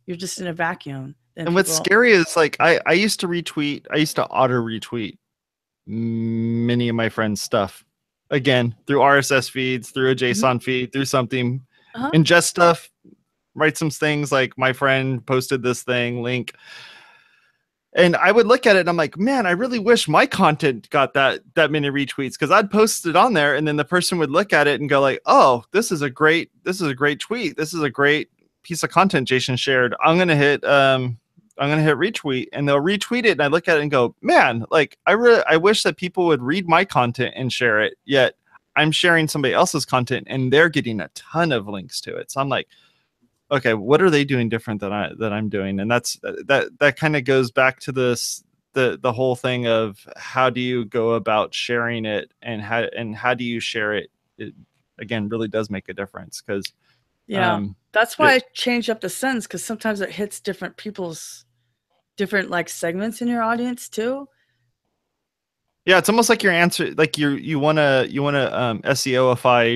you're just in a vacuum. And what's scary is like I used to retweet, I used to auto retweet many of my friends' stuff. Again, through RSS feeds, through a JSON feed, through something, ingest stuff, write some things like my friend posted this thing, link. And I would look at it and I'm like, man, I really wish my content got that many retweets, because I'd post it on there and then the person would look at it and go like, oh, this is a great tweet. This is a great piece of content Jason shared. I'm going to hit retweet, and they'll retweet it. And I look at it and go, man, like I wish that people would read my content and share it. Yet I'm sharing somebody else's content and they're getting a ton of links to it. So I'm like, okay, what are they doing different than I'm doing? And that kind of goes back to the whole thing of how do you go about sharing it, and how do you share it? It again really does make a difference, because that's why I change up the sentence, because sometimes it hits different people's different like segments in your audience too. Yeah, it's almost like your answer, like you wanna SEOify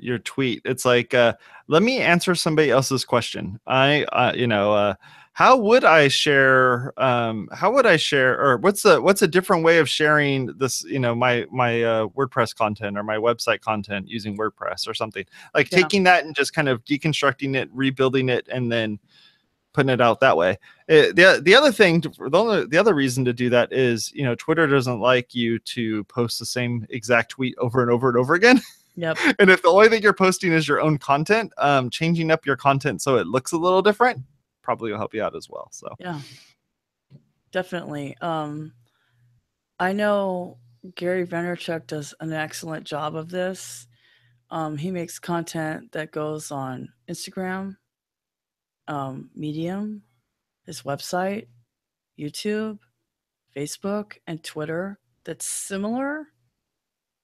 your tweet. It's like, let me answer somebody else's question. How would I share? Or what's a different way of sharing this? My WordPress content or my website content using WordPress or something. Like taking that and just kind of deconstructing it, rebuilding it, and then putting it out that way. The other thing, the other reason to do that is, you know, Twitter doesn't like you to post the same exact tweet over and over and over again. Yep. And if the only thing you're posting is your own content, changing up your content so it looks a little different probably will help you out as well. So yeah, definitely. I know Gary Vaynerchuk does an excellent job of this. He makes content that goes on Instagram, Medium, his website, YouTube, Facebook, and Twitter that's similar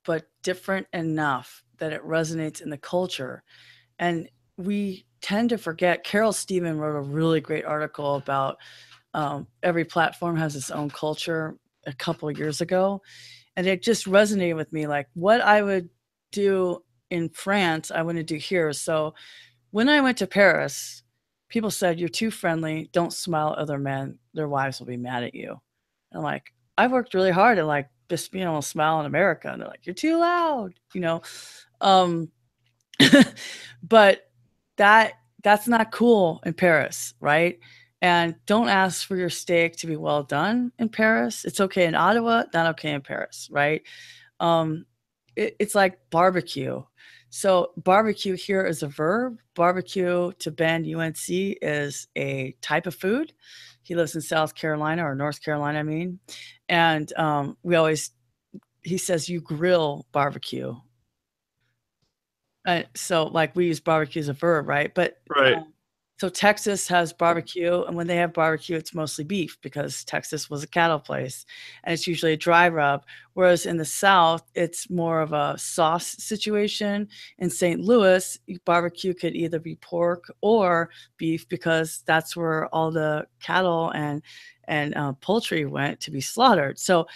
but different enough that it resonates in the culture. And we tend to forget. Carol Steven wrote a really great article about every platform has its own culture a couple of years ago. And it just resonated with me, like what I would do in France, I want to do here. So when I went to Paris, people said, "You're too friendly. Don't smile at other men. Their wives will be mad at you." And I'm like, I've worked really hard at like just being able to smile in America. And they're like, "You're too loud," you know? But that's not cool in Paris, right? And don't ask for your steak to be well done in Paris. It's okay in Ottawa, not okay in Paris, right? It's like barbecue. So barbecue here is a verb. Barbecue to Ben UNC is a type of food. He lives in South Carolina or North Carolina, I mean. And he says you grill barbecue. So like we use barbecue as a verb, right? But right. So Texas has barbecue, and when they have barbecue, it's mostly beef because Texas was a cattle place, and it's usually a dry rub. Whereas in the South, it's more of a sauce situation. In St. Louis, barbecue could either be pork or beef because that's where all the cattle and poultry went to be slaughtered. So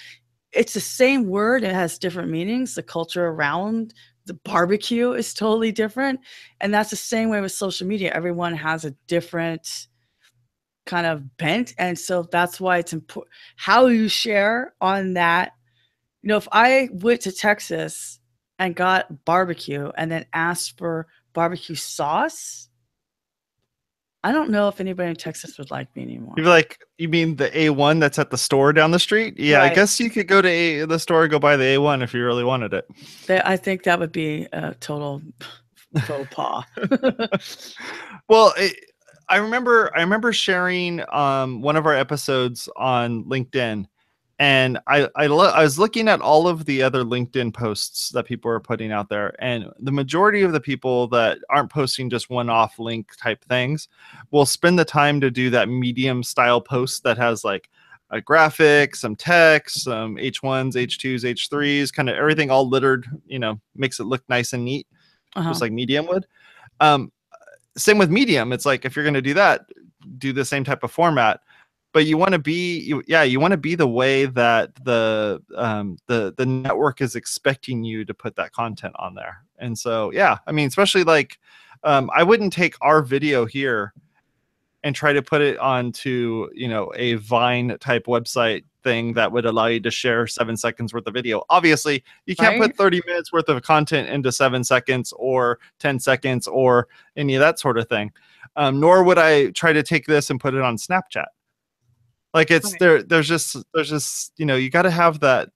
it's the same word. It has different meanings. The culture around the barbecue is totally different. And that's the same way with social media. Everyone has a different kind of bent. And so that's why it's important how you share on that. You know, if I went to Texas and got barbecue and then asked for barbecue sauce, I don't know if anybody in Texas would like me anymore. You're like, you mean the A1 that's at the store down the street? Yeah, right. I guess you could go to the store and go buy the A1 if you really wanted it. I think that would be a total faux pas. Well, I remember sharing one of our episodes on LinkedIn, and I was looking at all of the other LinkedIn posts that people are putting out there, and the majority of the people that aren't posting just one-off link type things will spend the time to do that medium style post that has like a graphic, some text, some H1s, H2s, H3s, kind of everything all littered, you know, makes it look nice and neat, just like Medium would. Same with Medium. It's like, if you're going to do that, do the same type of format. But you want to be, you want to be the way that the network is expecting you to put that content on there. And so, yeah, I mean, especially like, I wouldn't take our video here and try to put it onto, you know, a Vine type website thing that would allow you to share 7 seconds worth of video. Obviously, you can't put 30 minutes worth of content into 7 seconds or 10 seconds or any of that sort of thing. Nor would I try to take this and put it on Snapchat. Like it's there's just, you know, you got to have that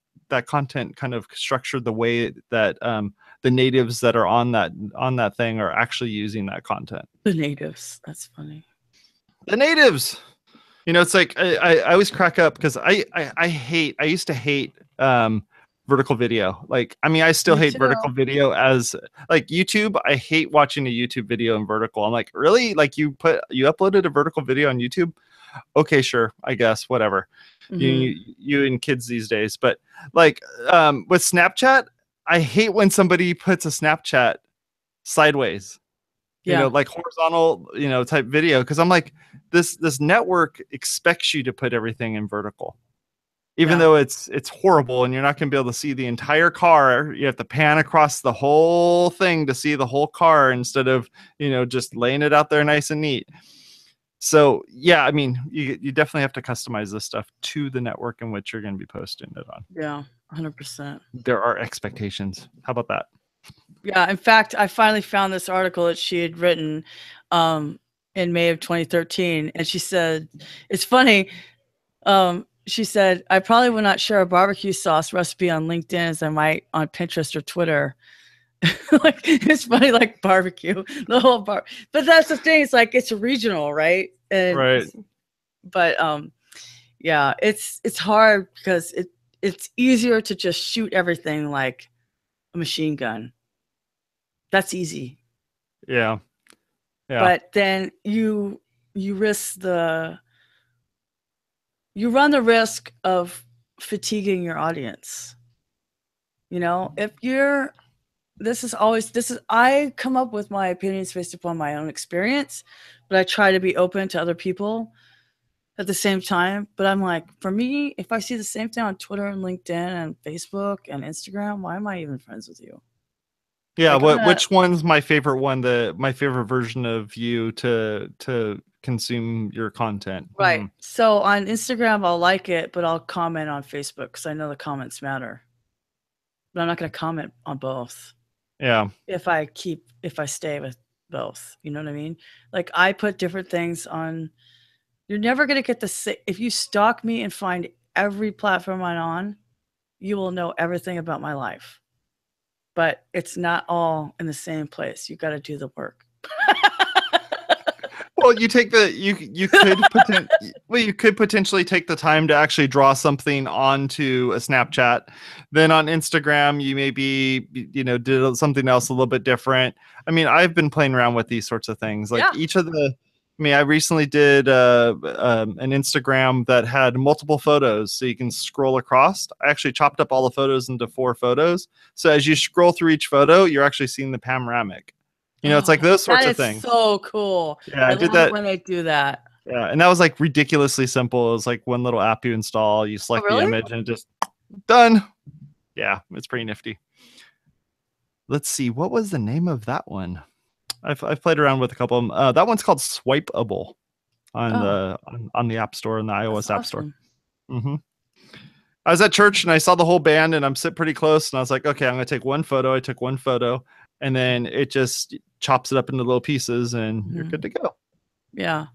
content kind of structured the way that the natives that are on that thing are actually using that content. The natives, that's funny. The natives, you know, it's like I always crack up because I used to hate vertical video. Like, I mean, I still hate vertical video as like YouTube. I hate watching a YouTube video in vertical. I'm like, really? Like you uploaded a vertical video on YouTube? Okay, sure, I guess, whatever. You and kids these days. But like with Snapchat, I hate when somebody puts a Snapchat sideways, you know, like horizontal, you know, type video. Cause I'm like, this network expects you to put everything in vertical, even though it's horrible and you're not going to be able to see the entire car. You have to pan across the whole thing to see the whole car instead of, you know, just laying it out there nice and neat. So yeah, I mean, you definitely have to customize this stuff to the network in which you're going to be posting it on. Yeah, 100%. There are expectations. How about that? Yeah, in fact, I finally found this article that she had written in in May of 2013. And she said, it's funny. She said, I probably would not share a barbecue sauce recipe on LinkedIn as I might on Pinterest or Twitter. Like, it's funny, like barbecue, the whole bar. But that's the thing. It's like, it's regional, right? And Right. but yeah, it's hard because it's easier to just shoot everything like a machine gun. That's easy. Yeah. Yeah. But then you run the risk of fatiguing your audience. You know, if you're I come up with my opinions based upon my own experience, but I try to be open to other people at the same time. But I'm like, for me, if I see the same thing on Twitter and LinkedIn and Facebook and Instagram, why am I even friends with you? Yeah, like, which one's my favorite one? My favorite version of you to consume your content. Right. So on Instagram, I'll like it, but I'll comment on Facebook because I know the comments matter. But I'm not going to comment on both. Yeah. If I stay with both, you know what I mean? Like, I put different things on. You're never going to get if you stalk me and find every platform I'm on, you will know everything about my life. But it's not all in the same place. You got to do the work. Well, you could you could potentially take the time to actually draw something onto a Snapchat. Then on Instagram, you maybe did something else a little bit different. I mean, I've been playing around with these sorts of things. Like I recently did an Instagram that had multiple photos, so you can scroll across. I actually chopped up all the photos into 4 photos. So as you scroll through each photo, you're actually seeing the panoramic. It's like those sorts of things. So cool. Yeah, I did love that when they do that. Yeah, and that was like ridiculously simple. It was like one little app you install, you select the image, and just done. Yeah, it's pretty nifty. Let's see, what was the name of that one? I've played around with a couple of them. That one's called Swipeable on the App Store and the iOS App Store. Mm-hmm. I was at church and I saw the whole band, and I'm sitting pretty close, and I was like, okay, I'm gonna take one photo. I took one photo, and then it just chops it up into little pieces, and you're good to go. Yeah.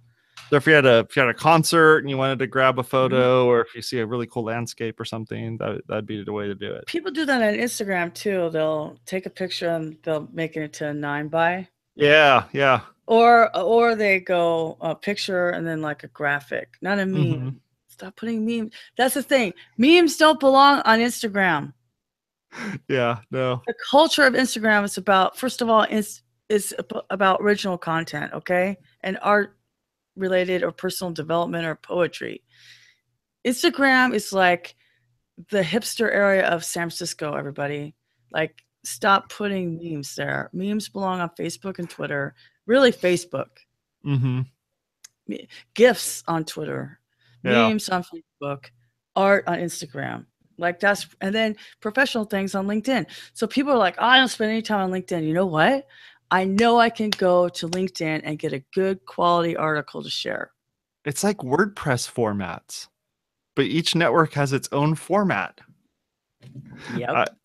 So if you had a concert and you wanted to grab a photo, or if you see a really cool landscape or something, that'd be the way to do it. People do that on Instagram too. They'll take a picture and they'll make it into a 9x. Yeah, yeah. Or they go a picture and then like a graphic, not a meme. Mm-hmm. Stop putting memes. That's the thing. Memes don't belong on Instagram. Yeah, no. The culture of Instagram is about, first of all, is about original content, okay? And art related or personal development or poetry. Instagram is like the hipster area of San Francisco, everybody. Like, stop putting memes there. Memes belong on Facebook and Twitter. Really, Facebook. Mm-hmm. GIFs on Twitter. Memes on Facebook. Art on Instagram. Like, and then professional things on LinkedIn. So people are like, oh, I don't spend any time on LinkedIn. You know what? I know I can go to LinkedIn and get a good quality article to share. It's like WordPress formats, but each network has its own format. Yep.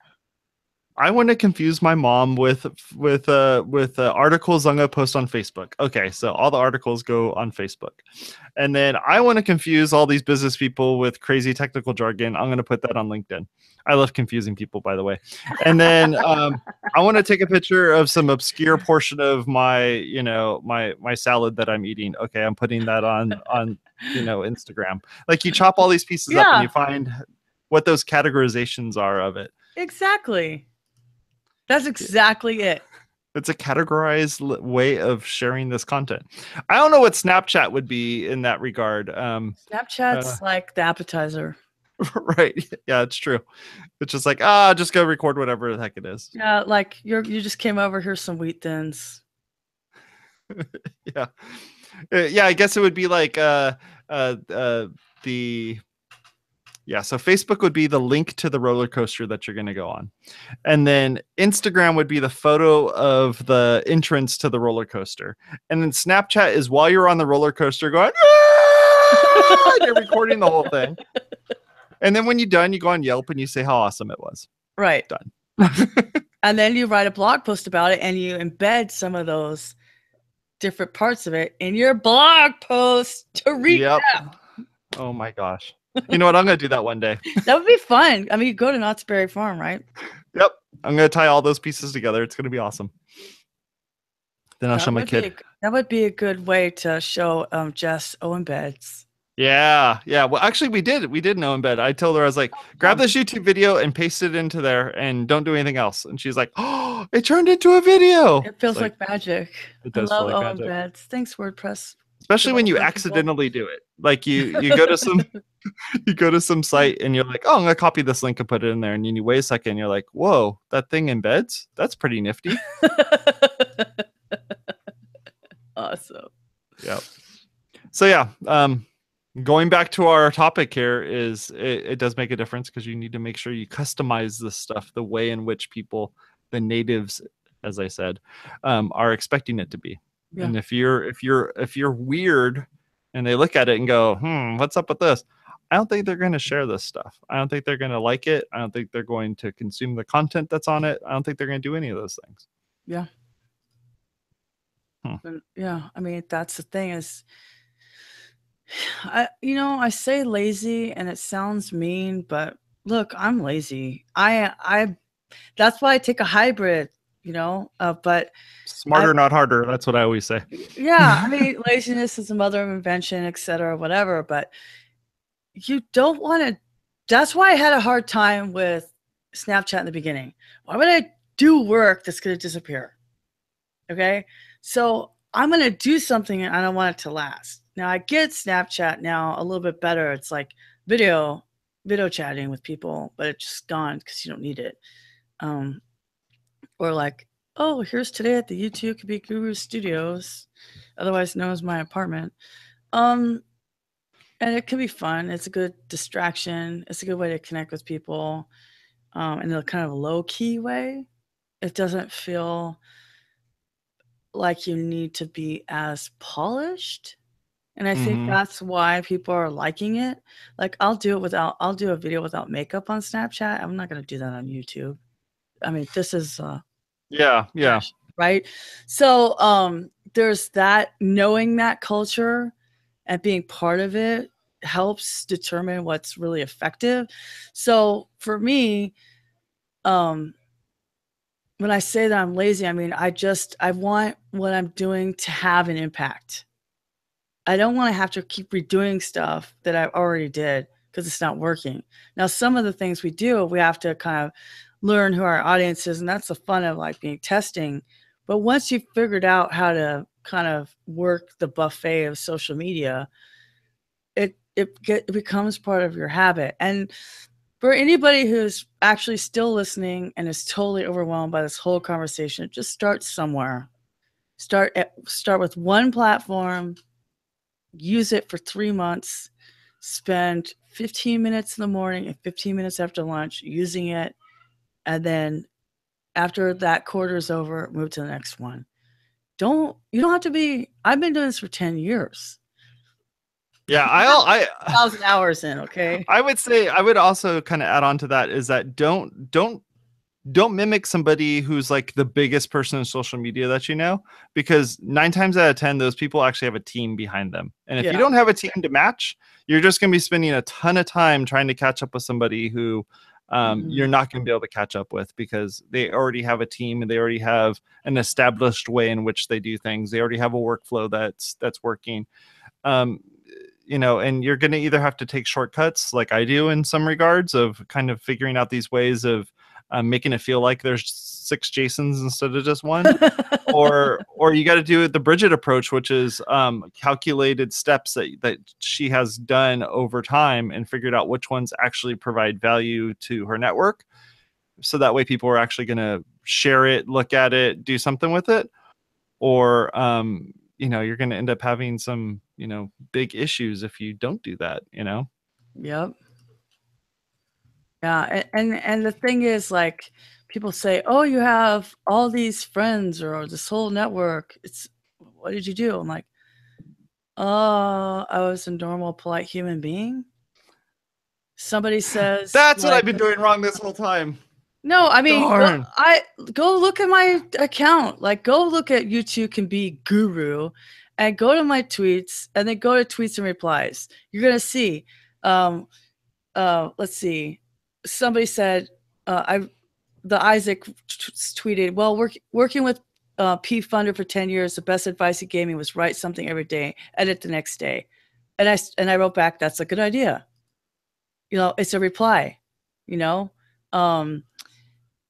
I want to confuse my mom with articles I'm going to post on Facebook. Okay, so all the articles go on Facebook. And then I want to confuse all these business people with crazy technical jargon. I'm going to put that on LinkedIn. I love confusing people, by the way. And then I want to take a picture of some obscure portion of my salad that I'm eating. Okay, I'm putting that on Instagram. Like, you chop all these pieces up and you find what those categorizations are of it. Exactly. That's exactly it. It's a categorized way of sharing this content. I don't know what Snapchat would be in that regard. Snapchat's like the appetizer. Right. Yeah, it's true. It's just like, just go record whatever the heck it is. Yeah, like you just came over, here's some wheat thins. Yeah. Yeah, I guess it would be like so Facebook would be the link to the roller coaster that you're going to go on. And then Instagram would be the photo of the entrance to the roller coaster. And then Snapchat is while you're on the roller coaster going, you're recording the whole thing. And then when you're done, you go on Yelp and you say how awesome it was. Right. Done. And then you write a blog post about it and you embed some of those different parts of it in your blog post to recap. Yep. Oh my gosh. You know what? I'm going to do that one day. That would be fun. I mean, you go to Knott's Berry Farm, right? Yep. I'm going to tie all those pieces together. It's going to be awesome. Then I'll show my kid. That would be a good way to show Jess embeds. Yeah. Yeah. Well, actually, we did know embed. I told her, I was like, grab this YouTube video and paste it into there and don't do anything else. And she's like, oh, it turned into a video. It feels like magic. It does I love feel like magic. embeds. Thanks, WordPress. Especially when you accidentally do it. Like you go to some you go to some site and you're like, oh, I'm gonna copy this link and put it in there. And you wait a second, and you're like, whoa, that thing embeds? That's pretty nifty. Awesome. Yep. So yeah, going back to our topic here is it does make a difference because you need to make sure you customize this stuff the way in which people, the natives, as I said, are expecting it to be. Yeah. And if you're weird and they look at it and go, what's up with this? I don't think they're going to share this stuff. I don't think they're going to like it. I don't think they're going to consume the content that's on it. I don't think they're going to do any of those things. Yeah. Yeah. I mean, that's the thing is, I say lazy and it sounds mean, but look, I'm lazy. That's why I take a hybrid, but smarter, not harder. That's what I always say. Yeah. I mean, laziness is the mother of invention, et cetera, whatever, but you don't want to. That's why I had a hard time with Snapchat in the beginning. Why would I do work that's going to disappear? Okay. So I'm going to do something and I don't want it to last. Now I get Snapchat now a little bit better. It's like video chatting with people, but it's just gone because you don't need it. Or like, oh, here's today at the YouTube Could Be Guru Studios, otherwise known as my apartment. And it can be fun. It's a good distraction. It's a good way to connect with people in a kind of low-key way. It doesn't feel like you need to be as polished. And I think that's why people are liking it. Like I'll do a video without makeup on Snapchat. I'm not going to do that on YouTube. I mean, this is yeah. Right. So there's that, knowing that culture and being part of it helps determine what's really effective. So for me, when I say that I'm lazy, I mean, I want what I'm doing to have an impact. I don't want to have to keep redoing stuff that I already did because it's not working. Now, some of the things we do, we have to kind of learn who our audience is, and that's the fun of like being testing. But once you've figured out how to kind of work the buffet of social media, it becomes part of your habit. And for anybody who's actually still listening and is totally overwhelmed by this whole conversation, just start somewhere. Start with one platform. Use it for 3 months, spend 15 minutes in the morning and 15 minutes after lunch using it. And then after that quarter is over, move to the next one. You don't have to be, I've been doing this for 10 years. Yeah. I 1,000 hours in. Okay. I would also kind of add on to that is that don't mimic somebody who's like the biggest person in social media that you know, because 9 times out of 10, those people actually have a team behind them. And if you don't have a team to match, you're just going to be spending a ton of time trying to catch up with somebody who you're not going to be able to catch up with because they already have a team and they already have an established way in which they do things. They already have a workflow that's working. And you're going to either have to take shortcuts like I do in some regards of kind of figuring out these ways of making it feel like there's 6 Jasons instead of just one, or you got to do the Bridget approach, which is calculated steps that she has done over time and figured out which ones actually provide value to her network. So that way people are actually going to share it, look at it, do something with it. Or, you're going to end up having some, big issues if you don't do that, Yep. Yeah, and the thing is, like, people say, "Oh, you have all these friends or this whole network." What did you do? I'm like, "Oh, I was a normal, polite human being." Somebody says, "That's what I've been doing wrong this whole time." No, I mean, Darn. go look at my account. Like, go look at YouTube Can Be Guru, and go to my tweets, and then go to tweets and replies. You're gonna see. Let's see. Somebody said, the Isaac tweeted, well, working with P Funder for 10 years, the best advice he gave me was write something every day, edit the next day. And I wrote back, that's a good idea. You know, it's a reply, you know?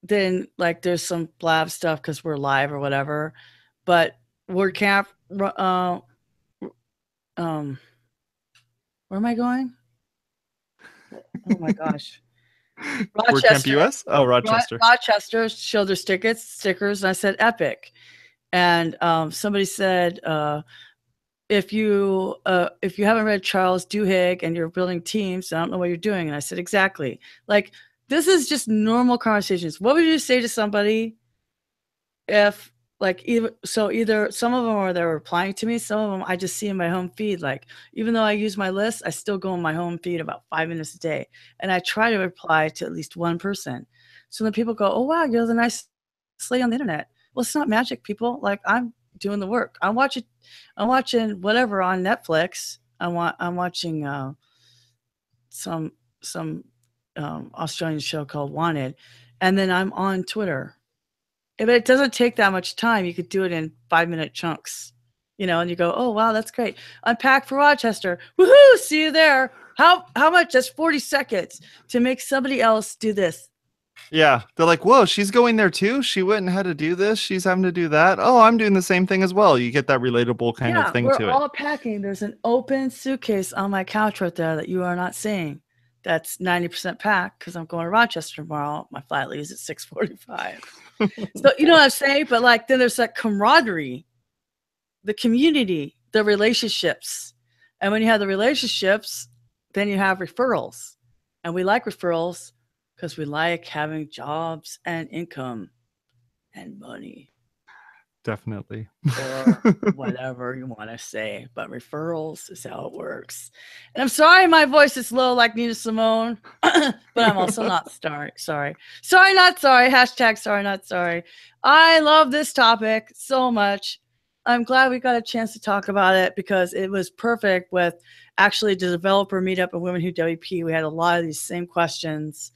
Then like there's some blab stuff because we're live or whatever, but WordCamp, where am I going? Oh my gosh. WordCamp US? Oh, Rochester. Rochester showed their stickers, and I said epic. And somebody said, if you haven't read Charles Duhigg and you're building teams, I don't know what you're doing. And I said, exactly. Like, this is just normal conversations. What would you say to somebody if, like, either some of them are they're replying to me, some of them I just see in my home feed. Like, even though I use my list, I still go in my home feed about 5 minutes a day, and I try to reply to at least one person. So then people go, oh wow, you're the nice lady on the internet. Well, it's not magic, people. Like, I'm doing the work. I'm watching whatever on Netflix. I'm watching some Australian show called Wanted, and then I'm on Twitter. But it doesn't take that much time. You could do it in 5-minute chunks, you know, and you go, oh wow, that's great. Unpack for Rochester. Woohoo! See you there. How much? That's 40 seconds to make somebody else do this. Yeah, they're like, whoa, she's going there too. She went and had to do this. She's having to do that. Oh, I'm doing the same thing as well. You get that relatable kind of thing to it. We're all packing. There's an open suitcase on my couch right there that you are not seeing. That's 90% packed because I'm going to Rochester tomorrow. My flight leaves at 6:45. So you know what I'm saying? But like, then there's that camaraderie, the community, the relationships. And when you have the relationships, then you have referrals. And we like referrals because we like having jobs and income and money. Definitely. Or whatever you want to say. But referrals is how it works. And I'm sorry my voice is low like Nina Simone, but I'm also not sorry. Sorry, not sorry. Hashtag sorry, not sorry. I love this topic so much. I'm glad we got a chance to talk about it because it was perfect with actually the developer meetup of WomenWhoWP. We had a lot of these same questions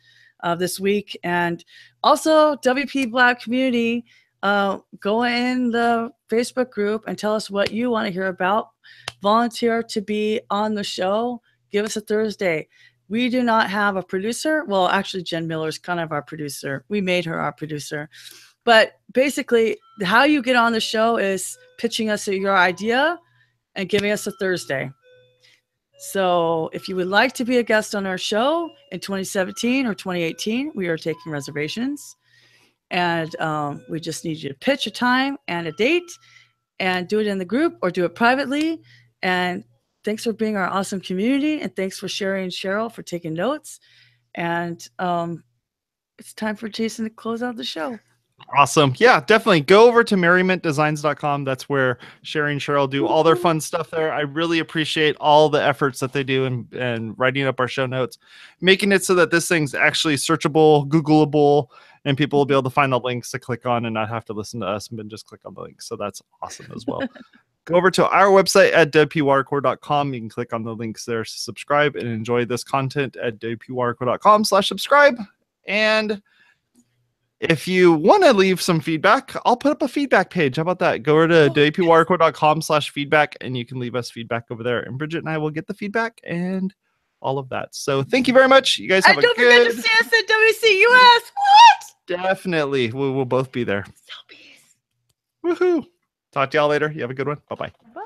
this week. And also WPblab community. Go in the Facebook group and tell us what you want to hear about. Volunteer to be on the show. Give us a Thursday. We do not have a producer. Well, actually, Jen Miller is kind of our producer. We made her our producer. But basically, how you get on the show is pitching us your idea and giving us a Thursday. So if you would like to be a guest on our show in 2017 or 2018, we are taking reservations. And we just need you to pitch a time and a date and do it in the group or do it privately. And thanks for being our awesome community. And thanks for sharing, Cheryl, for taking notes. And it's time for Jason to close out the show. Awesome. Yeah, definitely. Go over to merrimentdesigns.com. That's where Sherry and Cheryl do all their fun stuff there. I really appreciate all the efforts that they do and writing up our show notes, making it so that this thing's actually searchable, Googleable, and people will be able to find the links to click on and not have to listen to us and just click on the links. So that's awesome as well. Go over to our website at WPwatercooler.com. You can click on the links there to subscribe and enjoy this content at WPwatercooler.com/subscribe. And if you want to leave some feedback, I'll put up a feedback page. How about that? Go over to WPwatercooler.com/feedback and you can leave us feedback over there. And Bridget and I will get the feedback and all of that. So thank you very much. You guys have a good... And don't forget to see us at WCUS. What? Definitely. We'll both be there. Selfies. Woohoo. Talk to y'all later. You have a good one. Bye-bye. Bye.